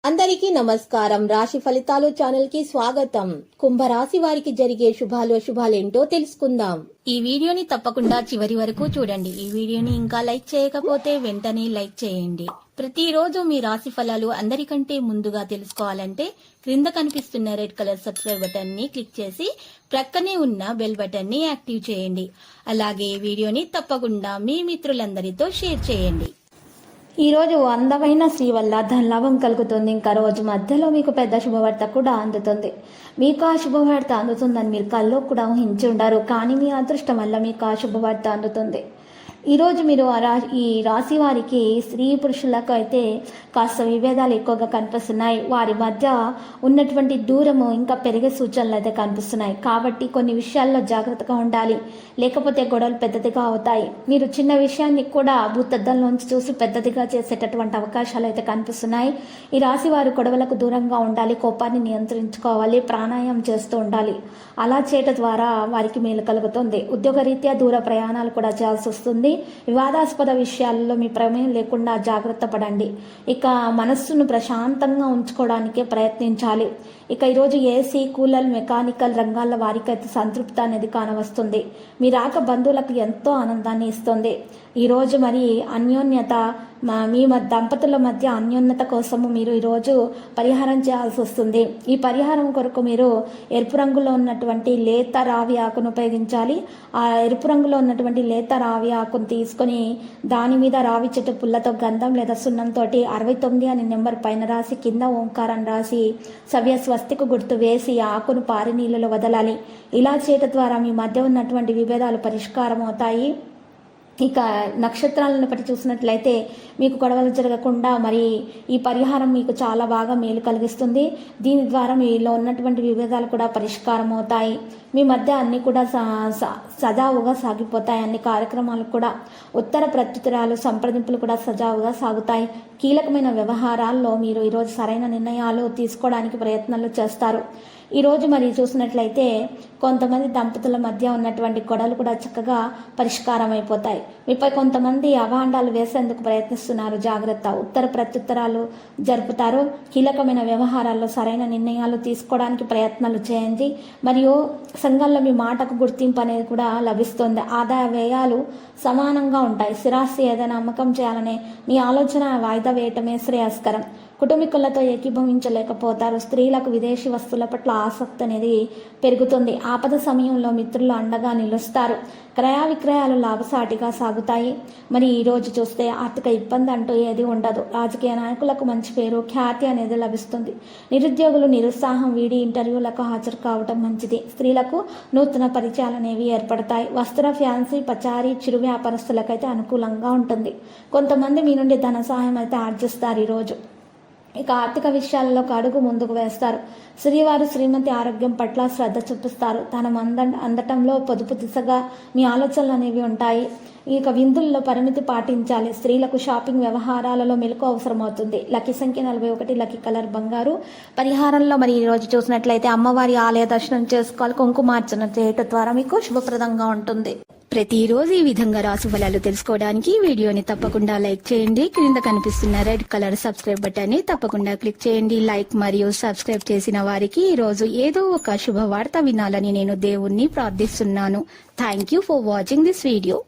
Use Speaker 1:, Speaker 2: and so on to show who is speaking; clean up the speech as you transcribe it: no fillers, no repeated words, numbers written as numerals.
Speaker 1: అందరికీ నమస్కారం. రాశి ఫలితాలు ఛానల్ కి స్వాగతం. కుంభరాశి వారికి జరిగే శుభాలేంటో తెలుసుకుందాం. ఈ వీడియోని తప్పకుండా చివరి వరకు చూడండి. ఈ వీడియోని ఇంకా లైక్ చేయకపోతే వెంటనే లైక్ చేయండి. ప్రతిరోజు మీ రాశి ఫలాలు అందరికంటే ముందుగా తెలుసుకోవాలంటే క్రింద కనిపిస్తున్న రెడ్ కలర్ సబ్స్క్రైబ్ బటన్ ని క్లిక్ చేసి ప్రక్కనే ఉన్న బెల్ బటన్ ని యాక్టివ్ చేయండి. అలాగే ఈ వీడియోని తప్పకుండా మీ మిత్రులందరితో షేర్ చేయండి. ఈ రోజు అందమైన స్త్రీ వల్ల ధనలాభం కలుగుతుంది. ఇంకా రోజు మధ్యలో మీకు పెద్ద శుభవార్త కూడా అందుతుంది. మీకు ఆ శుభవార్త అందుతుందని మీరు కల్లో కూడా ఊహించి ఉండరు. కానీ మీ అదృష్టం వల్ల మీకు ఆ శుభవార్త అందుతుంది. ఈరోజు మీరు ఈ రాశి వారికి స్త్రీ పురుషులకు అయితే కాస్త విభేదాలు ఎక్కువగా కనిపిస్తున్నాయి. వారి మధ్య ఉన్నటువంటి దూరము ఇంకా పెరిగే సూచనలు అయితే కనిపిస్తున్నాయి. కాబట్టి కొన్ని విషయాల్లో జాగ్రత్తగా ఉండాలి, లేకపోతే గొడవలు పెద్దదిగా అవుతాయి. మీరు చిన్న విషయాన్ని కూడా భూతద్దంలోంచి చూసి పెద్దదిగా చేసేటటువంటి అవకాశాలు అయితే కనిపిస్తున్నాయి. ఈ రాశి వారు గొడవలకు దూరంగా ఉండాలి, కోపాన్ని నియంత్రించుకోవాలి, ప్రాణాయామం చేస్తూ ఉండాలి. అలా చేయటం ద్వారా వారికి మేలు కలుగుతుంది. ఉద్యోగరీత్యా దూర ప్రయాణాలు కూడా చేయాల్సి వస్తుంది. వివాదాస్పద విషయాల్లో మీ ప్రమేయం లేకుండా జాగ్రత్త పడండి. ఇక మనస్సును ప్రశాంతంగా ఉంచుకోవడానికే ప్రయత్నించాలి. ఇక ఈరోజు ఏసీ, కూలర్, మెకానికల్ రంగాల వారికైతే సంతృప్తి అనేది కానవస్తుంది. మీ రాక బంధువులకు ఎంతో ఆనందాన్ని ఇస్తుంది. ఈరోజు మరి అన్యోన్యత, మీ దంపతుల మధ్య అన్యోన్యత కోసము మీరు ఈరోజు పరిహారం చేయాల్సి వస్తుంది. ఈ పరిహారం కొరకు మీరు ఎరుపు రంగులో ఉన్నటువంటి లేత రావి ఆకును ఉపయోగించాలి. ఆ ఎరుపు రంగులో ఉన్నటువంటి లేత రావి ఆకును తీసుకొని దాని మీద రావి చెట్టు పుల్లతో గంధం లేదా సున్నంతో 69 అనే నెంబర్ పైన రాసి కింద ఓంకారం రాసి సవ్య స్వస్తికు గుర్తు వేసి ఆకును పారి నీళ్ళలో వదలాలి. ఇలా చేయటం ద్వారా మీ మధ్య ఉన్నటువంటి విభేదాలు పరిష్కారం అవుతాయి. ఇక నక్షత్రాలను బట్టి చూసినట్లయితే మీకు గొడవలు జరగకుండా మరి ఈ పరిహారం మీకు చాలా బాగా మేలు కలిగిస్తుంది. దీని ద్వారా మీలో ఉన్నటువంటి విభేదాలు కూడా పరిష్కారం అవుతాయి. మీ మధ్య అన్ని కూడా సజావుగా సాగిపోతాయి. అన్ని కార్యక్రమాలు కూడా ఉత్తర ప్రత్యుత్తరాలు, సంప్రదింపులు కూడా సజావుగా సాగుతాయి. కీలకమైన వ్యవహారాల్లో మీరు ఈరోజు సరైన నిర్ణయాలు తీసుకోవడానికి ప్రయత్నాలు చేస్తారు. ఈరోజు మరి చూసినట్లయితే కొంతమంది దంపతుల మధ్య ఉన్నటువంటి గొడవలు కూడా చక్కగా పరిష్కారం అయిపోతాయి. మీపై కొంతమంది అభాండాలు వేసేందుకు ప్రయత్నిస్తున్నారు. జాగ్రత్త. ఉత్తర ప్రత్యుత్తరాలు జరుపుతారు. కీలకమైన వ్యవహారాల్లో సరైన నిర్ణయాలు తీసుకోవడానికి ప్రయత్నాలు చేయండి. మరియు సంఘంలో మీ మాటకు గుర్తింపు అనేది కూడా లభిస్తుంది. ఆదాయ వ్యయాలు సమానంగా ఉంటాయి. స్థిరాస్తి ఏదైనా అమ్మకం చేయాలనే మీ ఆలోచన వాయిదా వేయటమే శ్రేయస్కరం. కుటుంబీకులతో ఏకీభవించలేకపోతారు. స్త్రీలకు విదేశీ వస్తువుల పట్ల ఆసక్తి అనేది పెరుగుతుంది. ఆపద సమయంలో మిత్రులు అండగా నిలుస్తారు. క్రయ విక్రయాలు లాభసాటిగా సాగుతాయి. మరి ఈరోజు చూస్తే ఆర్థిక ఇబ్బంది అంటూ ఏది ఉండదు. రాజకీయ నాయకులకు మంచి పేరు, ఖ్యాతి అనేది లభిస్తుంది. నిరుద్యోగులు నిరుత్సాహం వీడి ఇంటర్వ్యూలకు హాజరు కావడం మంచిది. స్త్రీలకు నూతన పరిచయాలు అనేవి ఏర్పడతాయి. వస్త్ర, ఫ్యాన్సీ, పచారీ, చిరు వ్యాపారస్తులకైతే అనుకూలంగా ఉంటుంది. కొంతమంది మీ నుండి ధన సహాయం అయితే ఆర్జిస్తారు ఈరోజు. ఇక ఆర్థిక విషయాల్లో అడుగు ముందుకు వేస్తారు. శ్రీవారు శ్రీమతి ఆరోగ్యం పట్ల శ్రద్ధ చూపిస్తారు. ధనం అందటంలో పొదుపు దిశగా మీ ఆలోచనలు అనేవి ఉంటాయి. ఇక విందుల్లో పరిమితి పాటించాలి. స్త్రీలకు షాపింగ్ వ్యవహారాలలో మెలకు అవసరం అవుతుంది. లక్కీ సంఖ్య 41, లక్కీ కలర్ బంగారు. పరిహారంలో మరి ఈరోజు చూసినట్లయితే అమ్మవారి ఆలయ దర్శనం చేసుకోవాలి. కుంకుమార్చన చేయటం ద్వారా మీకు శుభప్రదంగా ఉంటుంది. ప్రతిరోజు ఈ విధంగా రాశి ఫలాలు తెలుసుకోవడానికి వీడియోని తప్పకుండా లైక్ చేయండి. క్రింద కనిపిస్తున్న రెడ్ కలర్ సబ్స్క్రైబ్ బటన్ ని తప్పకుండా క్లిక్ చేయండి. లైక్ మరియు సబ్స్క్రైబ్ చేసిన వారికి ఈ రోజు ఏదో ఒక శుభవార్త వినాలని నేను దేవుణ్ణి ప్రార్థిస్తున్నాను. Thank you for watching this video.